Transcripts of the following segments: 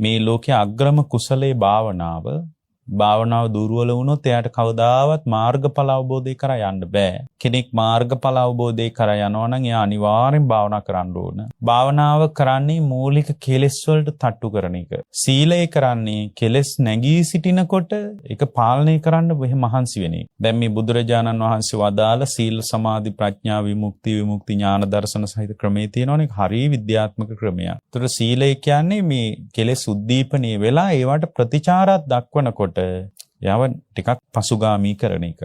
මේ ලෝකයේ අග්‍රම කුසලයේ භාවනාව දුර්වල වුණොත් එයාට කවදාවත් මාර්ගඵල අවබෝධය කරා යන්න බෑ. කෙනෙක් මාර්ගඵල අවබෝධය කරා යනවා නම් එයා අනිවාර්යෙන් භාවනා කරන්න ඕන. භාවනාව කරන්නේ මූලික කෙලෙස් වලට තට්ටු කරන එක. සීලය කරන්නේ කෙලෙස් නැගී සිටිනකොට ඒක පාලනය කරන්න මහන්සි වෙන එක. දැන් මේ බුදුරජාණන් වහන්සේ වදාළ සීල සමාධි ප්‍රඥා විමුක්ති ඥාන දර්ශන සහිත ක්‍රමයේ තියෙනවනේ හරිය විද්‍යාත්මක ක්‍රමයක්. ඒතර සීලය කියන්නේ මේ කෙලෙස් උද්දීපනයේ වෙලා ඒවට ප්‍රතිචාරات දක්වනකොට යව ටිකක් පසුගාමී කරන එක.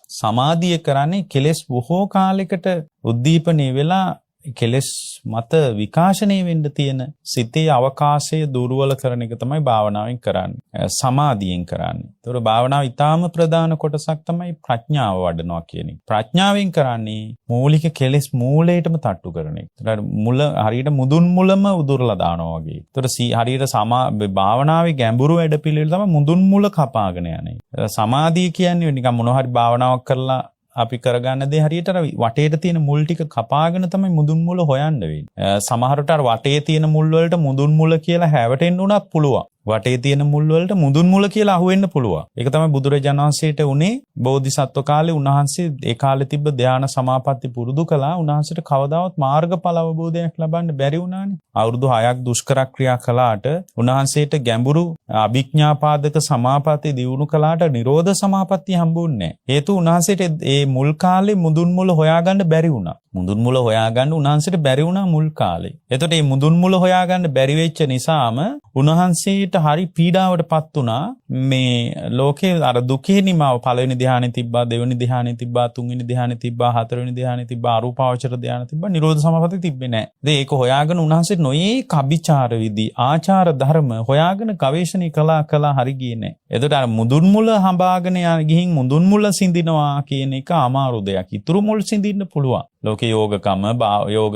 සමාධිය කරන්නේ කෙලෙස් බොහෝ කාලයකට උද්දීපනය වෙලා කෙලෙස් මත විකාශනය වෙන්න තියෙන සිතේ අවකාශය දුර්වල කරන එක තමයි භාවනාවෙන් කරන්නේ. සමාධියෙන් කරන්නේ. ඒතකොට භාවනාව ඊටාම ප්‍රධාන කොටසක් තමයි ප්‍රඥාව වඩනවා කියන එක. ප්‍රඥාවෙන් කරන්නේ මූලික කෙලෙස් මූලයටම තට්ටු කරන එක. ඒතකොට මුල හරියට මුදුන් මුලම උදුරලා දානවා වගේ. ඒතකොට හරියට භාවනාවේ ගැඹුරු වැඩපිළිවෙල තමයි මුදුන් මුල කපාගෙන යන්නේ. සමාධිය කියන්නේ නිකන් මොනවා හරි භාවනාවක් කරලා අපි කරගන්න දේ හරියට අර වටේට තියෙන මුල් ටික කපාගෙන තමයි මුදුන් මුල හොයන්න වෙන්නේ. සමහරට අර වටේ තියෙන මුල් වලට මුදුන් මුල කියලා හැවටෙන්න උනත් පුළුවන්. වටේ තියෙන මුල් වලට මුදුන් මුල කියලා අහුවෙන්න පුළුවන්. ඒක තමයි බුදුරජාණන් වහන්සේට උනේ බෝධිසත්ව කාලේ උන්වහන්සේ ඒ කාලේ තිබ්බ ධානා සමාපatti පුරුදු කළා. උන්වහන්සේට කවදාවත් මාර්ගඵල අවබෝධයක් ලබන්න බැරි වුණානේ. අවුරුදු 6ක් දුෂ්කර ක්‍රියා කළාට උන්වහන්සේට ගැඹුරු අභිඥාපාදක සමාපatti දියුණු කළාට නිරෝධ සමාපatti හම්බුන්නේ නැහැ. හේතුව උන්වහන්සේට ඒ මුල් කාලේ මුදුන් මුල හොයාගන්න බැරි වුණා. මුදුන් මුල හොයාගන්න උන්වහන්සේට බැරි වුණා මුල් කාලේ. එතකොට මේ මුදුන් මුල හොයාගන්න බැරි වෙච්ච නිසාම උන්වහන්සේට හරි පීඩාවටපත් වුණා. මේ ලෝකේ අර දුකේ නිමාව පළවෙනි ධ්‍යානෙ තිබ්බා, දෙවෙනි ධ්‍යානෙ තිබ්බා, තුන්වෙනි ධ්‍යානෙ තිබ්බා, හතරවෙනි ධ්‍යානෙ තිබ්බා, අරූපාවචර ධ්‍යානෙ තිබ්බා, නිරෝධ සමාපatti තිබ්බේ නැහැ. ඉතින් ඒක හොයාගෙන උන්වහන්සේ නොයේ කබිචාර විදි, ආචාර ධර්ම හොයාගෙන ගවේෂණය කළා හරි ගියේ නැහැ. එතකොට අර මුදුන් මුල හඹාගෙන ගිහින් මුදුන් මුල සිඳිනවා කියන එක අමාරු දෙයක්. ඊතුරු මුල් සිඳින්න පුළුවන්. ලෝකේ යෝග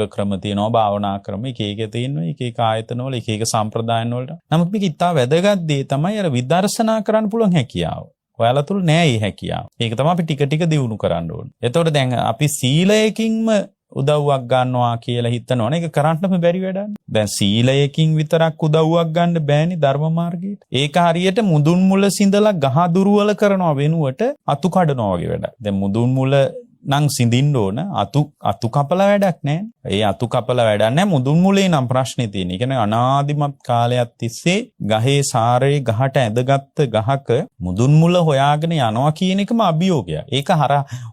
ක්‍රම තියෙනවා, භාවනා ක්‍රම එක තියෙනවා, එක ආයතන වල එක සම්ප්‍රදායන් වලට. නමුත් මේක ඉතා වැදගත් දේ තමයි අර විදර්ශනා කරන්න පුළුවන් හැකියාව. ඔයාලා තුල නෑ මේ හැකියාව. ඒක තමයි අපි ටික ටික දියුණු කරන්න ඕනේ. එතකොට දැන් අපි සීලයකින්ම උදව්වක් ගන්නවා කියලා හිතනවනේ. ඒක කරන්නම බැරි වැඩක්. දැන් සීලයකින් විතරක් උදව්වක් ගන්න බෑනේ ධර්ම මාර්ගයට. ඒක හරියට මුදුන් මුල සිඳලා ගහ දුර්වල කරනවා වෙනුවට අතු කඩනවා වගේ වැඩක්. දැන් මුදුන් මුල නම් සිඳින්න ඕන අතු කපලා වැඩක් නැහැ. ඒ අතු කපලා වැඩක් නැහැ. මුදුන් මුලේ නම් ප්‍රශ්නේ තියෙන්නේ. ඒ කියන්නේ අනාදිමත් කාලයක් තිස්සේ ගහේ සාරේ ගහට ඇදගත්ත ගහක මුදුන් මුල හොයාගෙන යනවා කියන එකම අභියෝගයක්. ඒක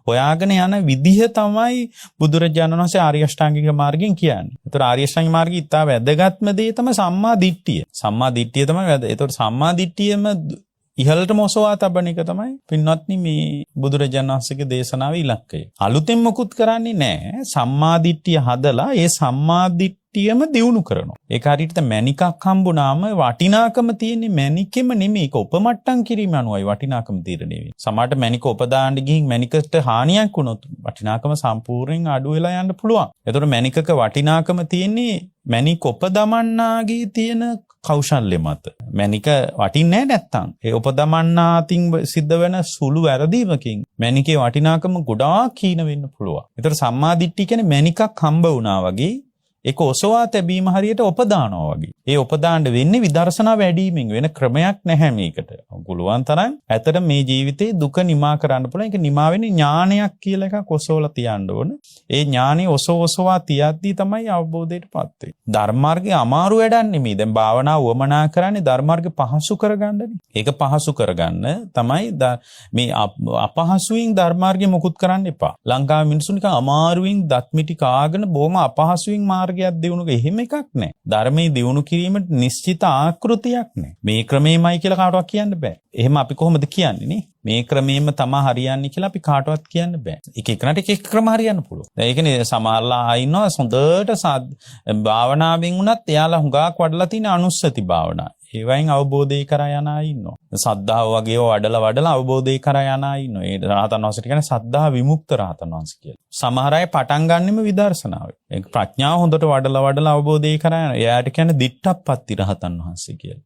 හොයාගෙන යන විදිහ තමයි බුදුරජාණන් වහන්සේ ආර්ය අෂ්ටාංගික මාර්ගයෙන් කියන්නේ. ඒතර ආර්ය අෂ්ටාංගික මාර්ගයේ ඉතා වැදගත්ම දේ තමයි සම්මා දිට්ඨිය. සම්මා දිට්ඨිය තමයි වැදගත්. ඒතර සම්මා දිට්ඨියම ඉහළටම ඔසවා තබන එක තමයි පින්වත්නි මේ බුදුරජාණන් වහන්සේගේ දේශනාවේ ඉලක්කය. අලුතෙන් මොකුත් කරන්නේ නැහැ. සම්මාදිට්ඨිය හදලා ඒ සම්මාදිට්ඨියම දියුණු කරනවා. ඒක හරියට මැණිකක් හම්බුනාම වටිනාකම තියෙන්නේ මැණිකෙම නෙමෙයි. ඒක උපමට්ටම් කිරීම අනුවයි වටිනාකම තීරණය වෙන්නේ. සමහරට මැණික උපදාන්න ගිහින් මැණිකට හානියක් වුණොත් වටිනාකම සම්පූර්ණයෙන් අඩු වෙලා යන්න පුළුවන්. ඒතකොට මැණිකක වටිනාකම තියෙන්නේ මැණික උපදමන්නාගේ තියෙන කෞශල්‍ය මත. මැණික වටින්නේ නැත්තම් ඒ උපදමන්නාතින් සිද්ධ වෙන සුළු වැරදීමකින් මැණිකේ වටිනාකම ගොඩාක් කීන වෙන්න පුළුවන්. ඒතර සම්මාදිට්ඨිය කියන්නේ මැණිකක් හම්බ වුණා වගේ ඒක ඔසවා තැබීම හරියට උපදානවා වගේ. ඒ උපදාන්න වෙන්නේ විදර්ශනා වැඩිවීමෙන්. වෙන ක්‍රමයක් නැහැ මේකට. පුළුවන් තරම් ඇත්තට මේ ජීවිතේ දුක නිමා කරන්න පුළුවන්. ඒක නිමා වෙන්නේ ඥානයක් කියලා එකක් ඔසවලා තියන්න ඕන. ඒ ඥානෙ ඔසවලා තියද්දී තමයි අවබෝධයටපත් වෙන්නේ. ධර්මාර්ගයේ අමාරු වැඩක් නෙමෙයි. දැන් භාවනාව වමනා කරන්නේ ධර්මාර්ගය පහසු කරගන්නනේ. ඒක පහසු කරගන්න තමයි මේ අපහසුයින් ධර්මාර්ගය මුකුත් කරන්න එපා. ලංකාවේ මිනිස්සු නිකන් අමාරුවෙන් දත්මිටි කාගෙන බොහොම අපහසුයින් මාර්ගයක් දියුණු එහෙම එකක් නැහැ. ධර්මයේ දියුණු කිරීමට නිශ්චිත ආකෘතියක් නැහැ. මේ ක්‍රමෙමයි කියලා කාටවත් කියන්න බෑ. එහෙම අපි කොහොමද කියන්නේ නේ? මේ ක්‍රමෙම තමයි හරියන්නේ කියලා අපි කාටවත් කියන්න බෑ. එක එකනට එක ක්‍රම හරියන්න පුළුවන්. ඒ කියන්නේ සමහරලා ඉන්නවා හොඳට භාවනාවෙන් උනත් එයාලා හුඟක් වඩලා තියෙන අනුස්සති භාවනා. ඒවයින් අවබෝධය කරා යන අය ඉන්නවා. සද්ධාව වගේ වඩලා අවබෝධය කරා යන අය ඉන්නවා. ඒ රහතන් වහන්සේට කියන්නේ සද්ධා විමුක්ත රහතන් වහන්සේ කියලා. සමහර අය පටන් ගන්නෙම විදර්ශනාවෙන්. ඒ ප්‍රඥාව හොඳට වඩලා අවබෝධය කරා යන. එයාට කියන්නේ දිට්ඨප්පත්ති රහතන් වහන්සේ කියලා.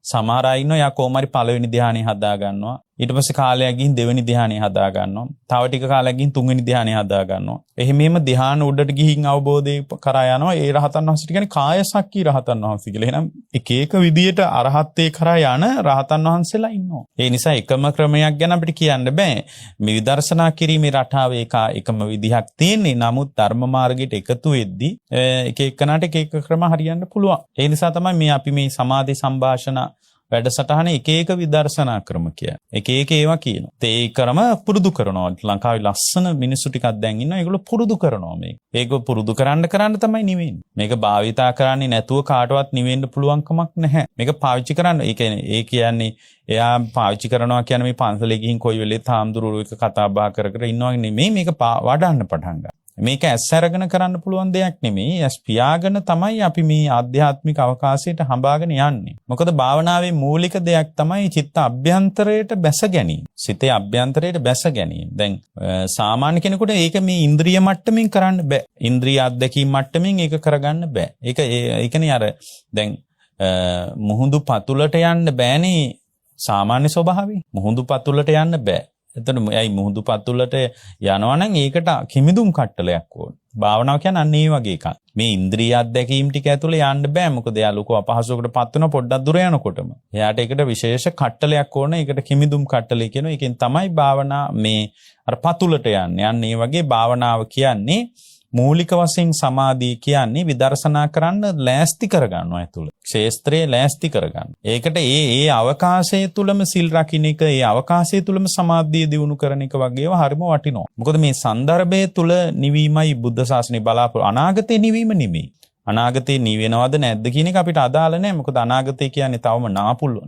සමහර අය ඉන්නවා යා කොහොම හරි පළවෙනි ධ්‍යානෙ හදා ගන්නවා. ඊට පස්සේ කාලයක් ගිහින් දෙවෙනි ධ්‍යානෙ හදා ගන්නවා. තව ටික කාලයක් ගිහින් තුන්වෙනි ධ්‍යානෙ හදා ගන්නවා. එහෙමම ධ්‍යාන උඩට ගිහින් අවබෝධය කරා යනවා. ඒ රහතන් වහන්සේට කියන්නේ කායසක්කී රහතන් වහන්සේ කියලා. එහෙනම් එක එක විදියට අරහත්ත්වේ කරා යන රහතන් වහන්සේලා ඉන්නවා. ඒ නිසා එකම ක්‍රමයක් ගැන අපිට කියන්න බෑ. මේ විදර්ශනා කිරීමේ රටාව එකම විදිහක් තියෙන්නේ. නමුත් ධර්ම මාර්ගයට එකතු වෙද්දී එක එකනට එක එක ක්‍රම හරියන්න පුළුවන්. ඒ නිසා තමයි මේ අපි මේ සමාධි සංഭാෂණ වැඩසටහනේ එක එක විදර්ශනා ක්‍රම කියන්නේ. එක එක ඒවා කියනවා. ඒ ක්‍රම පුරුදු කරනවා. ලංකාවේ ලස්සන මිනිස්සු ටිකක් දැන් ඉන්නවා. ඒගොල්ලෝ පුරුදු කරනවා මේක. ඒක පුරුදු කරන්න තමයි නිවෙන්නේ. මේක භාවිතා කරන්නේ නැතුව කාටවත් නිවෙන්න පුළුවන් කමක් නැහැ. මේක පාවිච්චි කරන්න. ඒ කියන්නේ එයා පාවිච්චි කරනවා කියන්නේ මේ පන්සලේ ගිහින් කොයි වෙලෙත් හාමුදුරුවෝ එක කතා බහ කර ඉන්නවා නෙමෙයි. මේක වඩන්න පටන් ගන්න. මේක ඇස් අරගෙන කරන්න පුළුවන් දෙයක් නෙමෙයි. ඇස් පියාගෙන තමයි අපි මේ ආධ්‍යාත්මික අවකාශයට හඹාගෙන යන්නේ. මොකද භාවනාවේ මූලික දෙයක් තමයි චිත්ත අභ්‍යන්තරයට බැස ගැනීම. සිතේ අභ්‍යන්තරයට බැස ගැනීම. දැන් සාමාන්‍ය කෙනෙකුට ඒක මේ ඉන්ද්‍රිය මට්ටමින් කරන්න බෑ. ඉන්ද්‍රිය අධ්‍යක්ීම් මට්ටමින් ඒක කරගන්න බෑ. ඒකනේ අර දැන් මුහුදු පතුලට යන්න බෑනේ සාමාන්‍ය ස්වභාවය. මුහුදු පතුලට යන්න බෑ. එතන ඇයි මුහුදු පතුලට යනවා නම් ඒකට කිමිදුම් කට්ටලයක් ඕන. භාවනාව කියන්නේ අන්න ඒ වගේ එකක්. මේ ඉන්ද්‍රිය අධ්‍යක්ීම් ටික ඇතුලේ යන්න බෑ. මොකද එයා ලොකු අපහසුයකට පත් වෙන පොඩ්ඩක් දුර යනකොටම. එයාට ඒකට විශේෂ කට්ටලයක් ඕන. ඒකට කිමිදුම් කට්ටලය කියනවා. ඒකෙන් තමයි භාවනා මේ අර පතුලට යන්නේ. අන්න ඒ වගේ භාවනාව කියන්නේ මූලික වශයෙන් සමාධිය කියන්නේ විදර්ශනා කරන්න ලෑස්ති කරගන්නවා ඇතුළේ. ක්ෂේත්‍රයේ ලෑස්ති කරගන්න. ඒකට ඒ අවකාශය තුලම සිල් රකින්න එක, ඒ අවකාශය තුලම සමාධිය දියුණු කරන එක වගේව හරිම වටිනවා. මොකද මේ સંદર્ભය තුල නිවීමයි බුද්ධ ශාසනය බලාපොරොත්තු අනාගතේ නිවීම නෙමෙයි. අනාගතේ නිවෙනවද නැද්ද කියන එක අපිට අදාළ නැහැ. මොකද අනාගතේ කියන්නේ තවම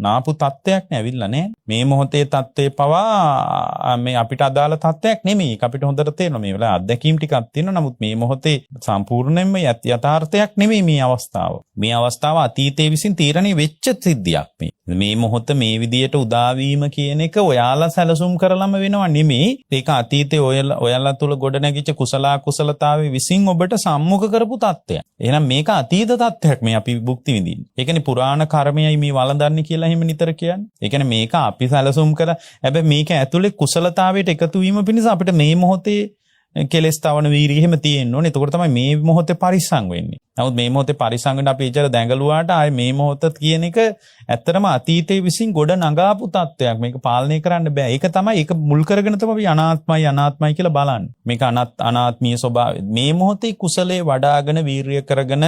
නාපු තත්ත්වයක් නැවිල්ලා නැහැ. මේ මොහොතේ තත්ත්වේ පවා මේ අපිට අදාළ තත්ත්වයක් නෙමෙයි. ඒක අපිට හොඳට තේරෙනවා. මේ වෙලාව අත්දැකීම් ටිකක් තියෙනවා. නමුත් මේ මොහොතේ සම්පූර්ණයෙන්ම යථාර්ථයක් නෙමෙයි මේ අවස්ථාව. මේ අවස්ථාව අතීතයේ විසින් තීරණය වෙච්ච සිද්ධියක් මේ. මේ මොහොත මේ විදියට උදාවීම කියන එක ඔයාලා සැලසුම් කරලම වෙනව නෙමෙයි. ඒක අතීතයේ ඔයාලා තුල ගොඩනැගිච්ච කුසලාවේ විසින් ඔබට සම්මුඛ කරපු තත්ත්වයක්. එහෙනම් මේක අතීත තත්ත්වයක් මේ අපි භුක්ති විඳින්නේ. ඒ කියන්නේ පුරාණ කර්මයයි මේ වළඳන්නේ කියලා එහෙම නිතර කියන්නේ. ඒ කියන්නේ මේක අපි සැලසුම් කර හැබැයි මේක ඇතුලේ කුසලතාවයට එකතු වීම පිණිස අපිට මේ මොහොතේ කෙලස් තවන වීරිය එහෙම තියෙන්න ඕනේ. එතකොට තමයි මේ මොහොතේ පරිස්සම් වෙන්නේ. නමුත් මේ මොහොතේ පරිස්සම් වෙන්න අපි ඉතල දැඟලුවාට ආයේ මේ මොහොත කියන එක ඇත්තටම අතීතයේ විසින් ගොඩ නගාපු තත්ත්වයක්. මේක පාලනය කරන්න බෑ. ඒක තමයි ඒක මුල් කරගෙන තමයි අනාත්මයි කියලා බලන්නේ. මේක අනාත්මීය ස්වභාවය. මේ මොහොතේ කුසලයේ වඩාගෙන වීරිය කරගෙන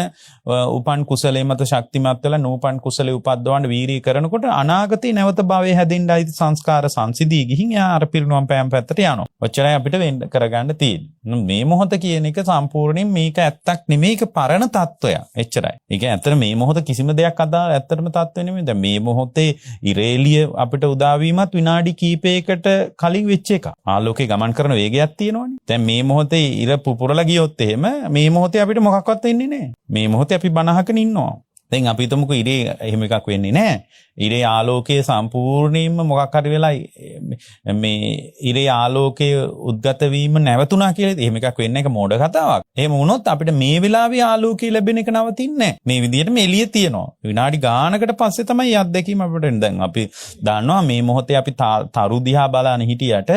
උපන් කුසලයේ මත ශක්තිමත් වෙලා නූපන් කුසලයේ උපද්දවන්න වීරිය කරනකොට අනාගතේ නැවත භවයේ හැදෙන්නයි සංස්කාර සංසිදී ගිහින් යා අර පිරිනුවම් පෑම් පැත්තට යනවා. ඔච්චරයි අපිට වෙන්න කරගන්න තියෙන්නේ. මේ මොහොත කියන එක සම්පූර්ණයෙන් මේක ඇත්තක් නෙමෙයි. ඒක පරණ තත්ත්වයක්. එච්චරයි. ඒක ඇත්තට මේ මොහොත කිසිම දෙයක් අදාළ ඇත්තටම තත්ත්වෙ නෙමෙයි. දැන් මේ මොහොතේ ඉරේලිය අපිට උදාවීමත් විනාඩි කිහිපයකට කලින් වෙච්ච එකක්. ආලෝකේ ගමන් කරන වේගයක් තියෙනවනේ. දැන් මේ මොහොතේ ඉර පුපුරලා ගියොත් එහෙම මේ මොහොතේ අපිට මොකක්වත් වෙන්නේ නැහැ. මේ මොහොතේ අපි බනහකන ඉන්නවා. දැන් අපි හිතමුකෝ ඉරේ එහෙම එකක් වෙන්නේ නැහැ. ඉරේ ආලෝකයේ සම්පූර්ණයෙන්ම මොකක් හරි වෙලා මේ ඉරේ ආලෝකයේ උද්ගත වීම නැවතුණා කියලා එහෙම එකක් වෙන්න එක මෝඩ කතාවක්. එහෙම වුණොත් අපිට මේ වෙලාවේ ආලෝකය ලැබෙන එක නවතින්නේ නැහැ. මේ විදිහටම එළිය තියෙනවා. විනාඩි ගානකට පස්සේ තමයි අත්දැකීම අපිට එන්නේ. දැන් අපි දන්නවා මේ මොහොතේ අපි තරු දිහා බලන හිටියට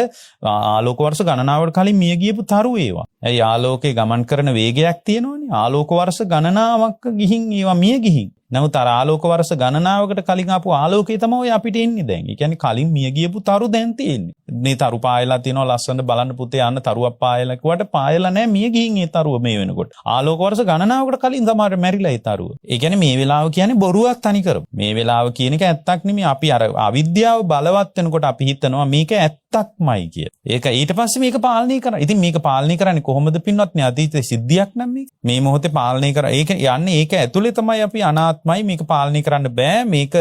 ආලෝක වර්ෂ ගණනාවකට කලින් මිය ගියපු තරු ඒවා. ඒ ආලෝකයේ ගමන් කරන වේගයක් තියෙනවනේ. ආලෝක වර්ෂ ගණනාවක් ගිහින් ඒවා මිය ගිහින්. නමුත් අර ආලෝක වර්ෂ ගණනාවකට කලින් ආපු ආලෝකය තමයි අපිට එන්නේ දැන්. ඒ කියන්නේ කලින් මිය ගියපු තරු දැන් තියෙන්නේ. මේ තරු පායලා තියෙනවා ලස්සන බලන්න පුතේ යන්න තරුවක් පායලා කිව්වට පායලා නැහැ මිය ගිහින් ඒ තරුව මේ වෙනකොට. ආලෝක වර්ෂ ගණනාවකට කලින් තමයි මැරිලා ඒ තරුව. ඒ කියන්නේ මේ වෙලාව කියන්නේ බොරුවක් තනි කර. මේ වෙලාව කියන එක ඇත්තක් නෙමෙයි. අපි අර අවිද්‍යාව බලවත් වෙනකොට අපි හිතනවා මේක ඇත්තක්මයි කියලා. ඒක ඊට පස්සේ මේක පාලනය කරා. ඉතින් මේක පාලනය කරන්නේ කොහොමද පින්වත්නි? අතීතයේ සිද්ධියක් නම් මේ මොහොතේ පාලනය කරා. ඒක යන්නේ ඒක ඇතුලේ තමයි අපි අනාත්මයි මේක පාලනය කරන්න බෑ. මේක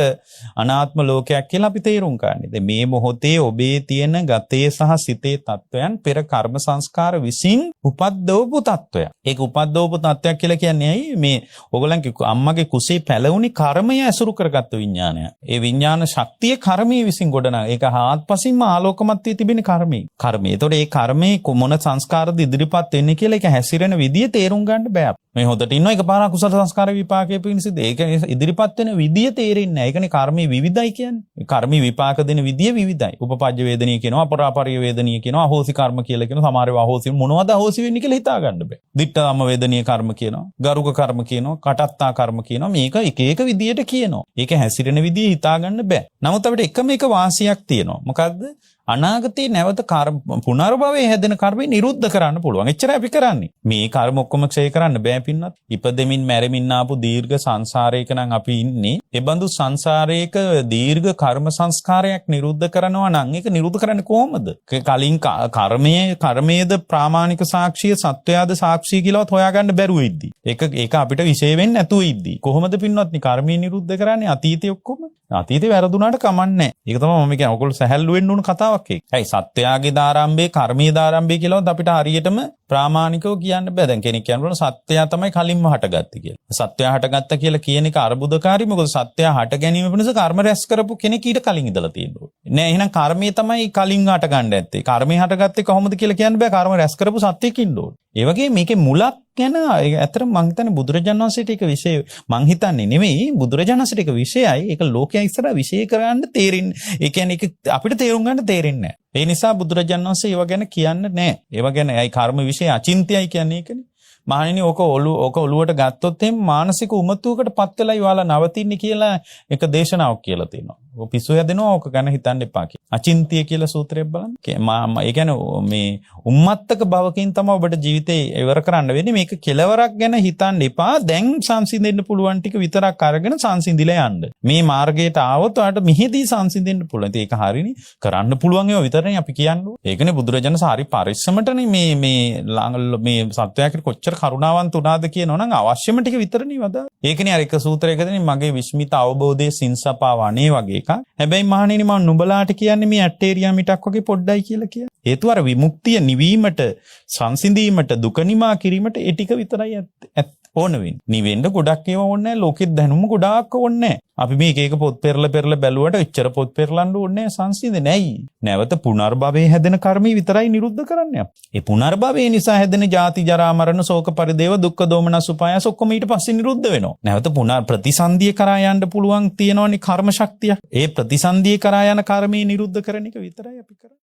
අනාත්ම ලෝකයක් කියලා අපි තේරුම් ගන්න. දැන් මේ මොහොතේ ඔබේ තියෙන ගතේ සහ සිතේ තත්වයන් පෙර කර්ම සංස්කාර විසින් උපද්දවපු තත්වයක්. ඒක උපද්දවපු තත්වයක් කියලා කියන්නේ ඇයි? මේ ඕගොල්ලන්ගේ අම්මගේ කුසේ පැලවුණි කර්මය ඇසුරු කරගත්ත විඥානය. ඒ විඥාන ශක්තිය කර්මයේ විසින් ගොඩනගා. ඒක හාත්පසින්ම ආලෝකමත් වී තිබෙන කර්මය. ඒතකොට ඒ කර්මයේ මොන සංස්කාරද ඉදිරිපත් වෙන්නේ කියලා ඒක හැසිරෙන විදිය තේරුම් ගන්න බෑ. මේ හොඳට ඉන්නවා එකපාරක් කුසල සංස්කාර විපාකයේ පිණිසද ඒක ඉදිරිපත් වෙන විදිය තේරෙන්නේ නැහැ. ඒකනේ කර්මයේ විවිධයි කියන්නේ. කර්ම විපාක දෙන විදිය විවිධයි. උපපජ්ජ වේදනීය කියනවා, අපරාපරිය වේදනීය කියනවා, අහෝසි කර්ම කියලා කියනවා. සමහරව අහෝසි මොනවද අහෝසි වෙන්නේ කියලා හිතා ගන්න බෑ. දිට්ඨාම වේදනීය කර්ම කියනවා, ගරුක කර්ම කියනවා, කටත්තා කර්ම කියනවා. මේක එක එක විදියට කියනවා. ඒක හැසිරෙන විදිය හිතා ගන්න බෑ. නමුත් අපිට එකම එක වාසියක් තියෙනවා. මොකද්ද? අනාගතේ නැවත පුනර්භවයේ හැදෙන කර්මය නිරුද්ධ කරන්න පුළුවන්. එච්චරයි අපි කරන්නේ. මේ කර්ම ඔක්කොම ක්ෂය කරන්න බෑ පින්නත්. ඉපදෙමින් මැරෙමින් ආපු දීර්ඝ සංසාරයක නම් අපි ඉන්නේ. ඒ බඳු සංසාරයක දීර්ඝ කර්ම සංස්කාරයක් නිරුද්ධ කරනවා නම් ඒක නිරුද්ධ කරන්නේ කොහොමද? කලින් කර්මයේද ප්‍රාමාණික සාක්ෂිය සත්‍යයද සාක්ෂිය කියලාවත් හොයාගන්න බැරුව ඉද්දි. ඒක අපිට විශේෂ වෙන්නේ නැතුව ඉද්දි. කොහොමද පින්නත් කර්මය නිරුද්ධ කරන්නේ? අතීතයේ ඔක්කොම අතීතේ වැරදුනාට කමන්නේ. ඒක තමයි මම කියන්නේ. ඔයගොල්ලෝ සැහැල්ලු වෙන්න ඕන කතාවක් ඒක. ඇයි සත්‍යයාගේ දාරම්භේ කර්මයේ දාරම්භේ කියලාවත් අපිට හරියටම ප්‍රාමාණිකව කියන්න බෑ. දැන් කෙනෙක් කියනකොට සත්‍යයා තමයි කලින්ම හටගත්තේ කියලා. සත්‍යයා හටගත්තා කියලා කියන එක අරුබුදකාරී. මොකද සත්‍යයා හට ගැනීම වෙනස කර්ම රැස් කරපු කෙනෙක් ඊට කලින් ඉඳලා තියෙනවා. නෑ එහෙනම් කර්මයේ තමයි කලින් හට ගන්න ඇත්තේ. කර්මයේ හටගත්තේ කොහොමද කියලා කියන්න බෑ. කර්ම රැස් කරපු සත්‍යයකින් ඕන. ඒ වගේ මේකේ මුලක් ගැන ඇත්තටම මං හිතන්නේ බුදුරජාණන් වහන්සේට ඒක විශේෂ මං හිතන්නේ නෙමෙයි බුදුරජාණන් වහන්සේට ඒක විශේෂයි. ඒක ලෝකයා ඉස්සරහ විශේෂ කරගන්න තේරෙන්නේ. ඒ කියන්නේ ඒක අපිට තේරුම් ගන්න තේරෙන්නේ නැහැ. ඒ නිසා බුදුරජාණන් වහන්සේ ඒව ගැන කියන්නේ නැහැ. ඒව ගැන අයි කර්ම විශේෂ අචින්ත්‍යයි කියන්නේ ඒකනේ. මහණෙනි ඕක ඔළුවට ගත්තොත් එහෙනම් මානසික උමතුවකට පත් වෙලා ඉවාලා නවතින්නේ කියලා එක දේශනාවක් කියලා තියෙනවා. ඔක පිස්සු හැදෙනවා ඕක ගැන හිතන්න එපා කියලා. අචින්ත්‍ය කියලා සූත්‍රයක් බලන්න. ඒ කියන්නේ මේ උම්මත්තක භවකින් තමයි ඔබට ජීවිතේ ඉවර කරන්න වෙන්නේ. මේක කෙලවරක් ගැන හිතන්න එපා. දැන් සංසිඳෙන්න පුළුවන් ටික විතරක් අරගෙන සංසිඳිලා යන්න. මේ මාර්ගයට ආවොත් ඔයාලට මෙහෙදී සංසිඳෙන්න පුළුවන්. ඒක හරියනේ. කරන්න පුළුවන් ඒවා විතරනේ අපි කියන්නේ. ඒකනේ බුදුරජාණන් සාරි පරිස්සමටනේ මේ සත්‍යයකට කොච්චර කරුණාවන්ත උනාද කියනවනම් අවශ්‍යම ටික විතරනේ වදා. ඒකනේ අර එක සූත්‍රයකදී මගේ විස්මිත අවබෝධයේ සින්සපා වනේ වගේ එකක්. හැබැයි මහණෙනි මම නුඹලාට කියන්නේ මේ ඇටේරියා මිටක් වගේ පොඩ්ඩයි කියලා කියන්නේ. හේතුව අර විමුක්තිය නිවීමට, සංසිඳීමට, දුක නිමා කිරීමට ඒ ටික විතරයි ඕන වෙන්නේ. නිවෙන්න ගොඩක් ඒවා ඕනේ නැහැ. ලෝකෙත් දැනුම ගොඩාක් ඕනේ නැහැ. අපි මේක එක පොත් පෙරලා බැලුවට එච්චර පොත් පෙරලන්න ඕනේ නැහැ සංසිඳෙන්නේ නැයි. නැවත පුනර්භවයේ හැදෙන කර්මී විතරයි නිරුද්ධ කරන්නේ. ඒ පුනර්භවයේ නිසා හැදෙන ජාති ජරා මරණ ශෝක පරිදේව දුක්ඛ දෝමනස් උපායස ඔක්කොම ඊට පස්සේ නිරුද්ධ වෙනවා. නැවත ප්‍රතිසන්දිය කරා යන්න පුළුවන් තියෙනවනේ කර්ම ශක්තිය. ඒ ප්‍රතිසන්දිය කරා යන කර්මී නිරුද්ධ කරන එක විතරයි අපි කරන්නේ.